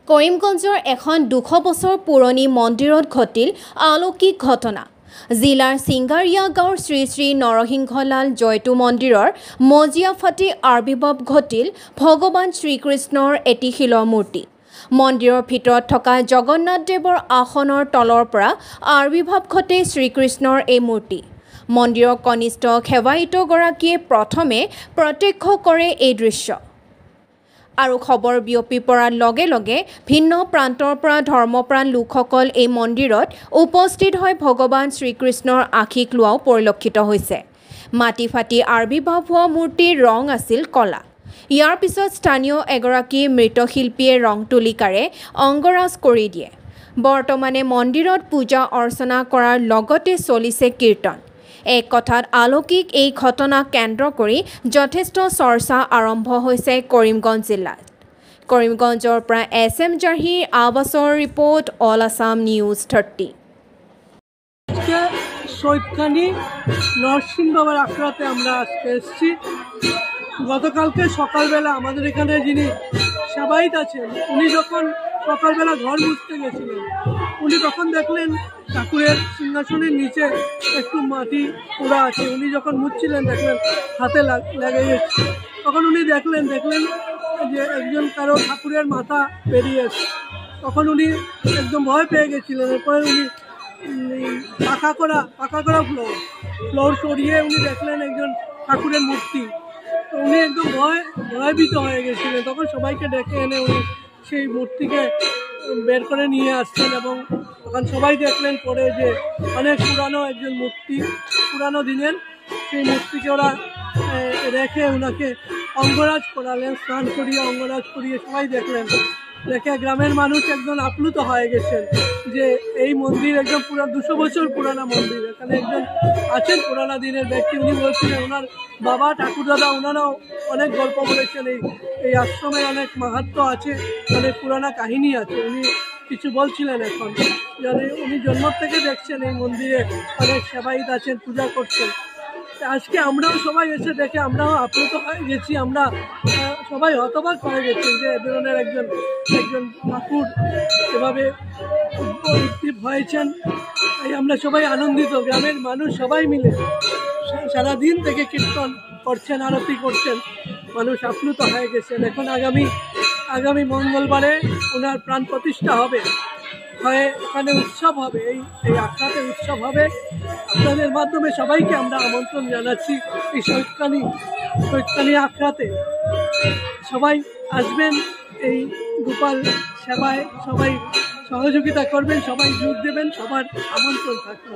কৰিমগঞ্জৰ এখন 200 বছৰ পুৰণি মন্দিৰত ঘটিল অলৌকিক ঘটনা। জিলাৰ সিংগাৰিয়া গাঁৱৰ শ্ৰী শ্ৰী নৰসিংহলাল জয়তু মন্দিৰৰ মজিয়া ফাটি আবিৰ্ভাৱ ঘটিল ভগৱান শ্ৰীকৃষ্ণৰ এটি শিলৰ মূৰ্তি। মন্দিৰৰ ভিতৰত থকা জগন্নাথ দেৱৰ আসনৰ তলৰ পৰা আবিৰ্ভাৱ ঘটে শ্ৰীকৃষ্ণৰ এই মূৰ্তি। মন্দিৰৰ কনিষ্ঠ সেৱায়িতগৰাকীয়ে প্ৰথমে প্ৰত্যক্ষ কৰে এই দৃশ্য। আৰু খবৰ বিয়পি পৰাৰ লগে লগে ভিন্ন প্ৰান্তৰ পৰা ধৰ্মপ্ৰাণ লোকসকল এই মন্দিৰত উপস্থিত হৈ ভগৱান শ্ৰীকৃষ্ণৰ আশীষ লোৱাও পৰিলক্ষিত হৈছে। মাটি ফাটি আবিৰ্ভাৱ হোৱা মূৰ্তিৰ ৰং আছিল কলা। ইয়াৰ পিছত স্থানীয় এগৰাকী মৃৎশিল্পীয়ে ৰং তুলিকাৰে অংগৰাজ কৰি দিয়ে। বৰ্তমানে মন্দিৰত পূজা অৰ্চনা কৰাৰ লগতে চলিছে কীৰ্তন। এক কথাত অলৌকিক এই ঘটনাক কেন্দ্ৰ কৰি যথেষ্ট চৰ্চা আৰম্ভ হৈছে কৰিমগঞ্জ জিলাত। কৰিমগঞ্জৰ পৰা SM জাহিৰ আৱাছৰ ৰিপোৰ্ট, অল আছাম নিউজ 30। সৈয়দখানি নরসিংহ বাবার আখড়াতে আমরা আজকে এসেছি। গতকালকে সকালবেলা আমাদের এখানে যিনি সেবায়িত আছেন, উনি যখন সকালবেলা ঘর মুছতে গেছিলেন, উনি তখন দেখলেন ঠাকুরের সিংহাসনের নিচে একটু মাটি পোড়া আছে। উনি যখন মুছছিলেন দেখলেন হাতে লেগে গেছে। তখন উনি দেখলেন যে একজন কারো ঠাকুরের মাথা বেরিয়েছে। তখন উনি একদম ভয় পেয়ে গেছিলেন। এরপরে উনি পাকা করা ফ্লোর সরিয়ে উনি দেখলেন একজন ঠাকুরের মূর্তি। তো উনি একদম ভয়ভীত হয়ে গেছিলেন। তখন সবাইকে ডেকে এনে উনি সেই মূর্তিকে বের করে নিয়ে আসছেন এবং তখন সবাই দেখলেন পরে যে অনেক পুরানো একজন মূর্তি, পুরানো দিনের সেই মূর্তিকে ওরা রেখে ওনাকে অঙ্গরাজ করালেন। স্নান করিয়ে অঙ্গরাজ করিয়ে সবাই দেখলেন। দেখে গ্রামের মানুষ একজন আপ্লুত হয়ে গেছেন যে এই মন্দির একদম পুরো 200 বছর পুরানা মন্দির। এখানে একজন আছেন পুরানা দিনের ব্যক্তি। উনি বলছিলেন ওনার বাবা ঠাকুরদাদা ওনারাও অনেক গল্প বলেছেন, এই আশ্রমে অনেক মাহাত্ম্য আছে, অনেক পুরানা কাহিনী আছে। উনি কিছু বলছিলেন এখন মানে উনি জন্ম থেকে দেখছেন এই মন্দিরে অনেক সেবায়িত আছেন, পূজা করছেন। আজকে আমরাও সবাই এসে দেখে আমরাও আপ্লুত হয়ে গেছি। আমরা সবাই হতবাক হয়ে গেছি যে এ ধরনের একজন ঠাকুর এভাবে উদ্দীপ হয়েছেন। তাই আমরা সবাই আনন্দিত। গ্রামের মানুষ সবাই মিলে সারাদিন থেকে কীর্তন করছেন, আরতি করছেন, মানুষ আপ্লুত হয়ে গেছেন। এখন আগামী মঙ্গলবারে ওনার প্রাণ প্রতিষ্ঠা হবে, এখানে উৎসব হবে, এই আখড়াতে উৎসব হবে। আপনাদের মাধ্যমে সবাইকে আমরা আমন্ত্রণ জানাচ্ছি এই সৈয়দখানি আখড়াতে। সবাই আসবেন, এই গোপাল সেবায় সবাই সহযোগিতা করবেন, সবাই যোগ দেবেন, সবার আমন্ত্রণ থাকবে।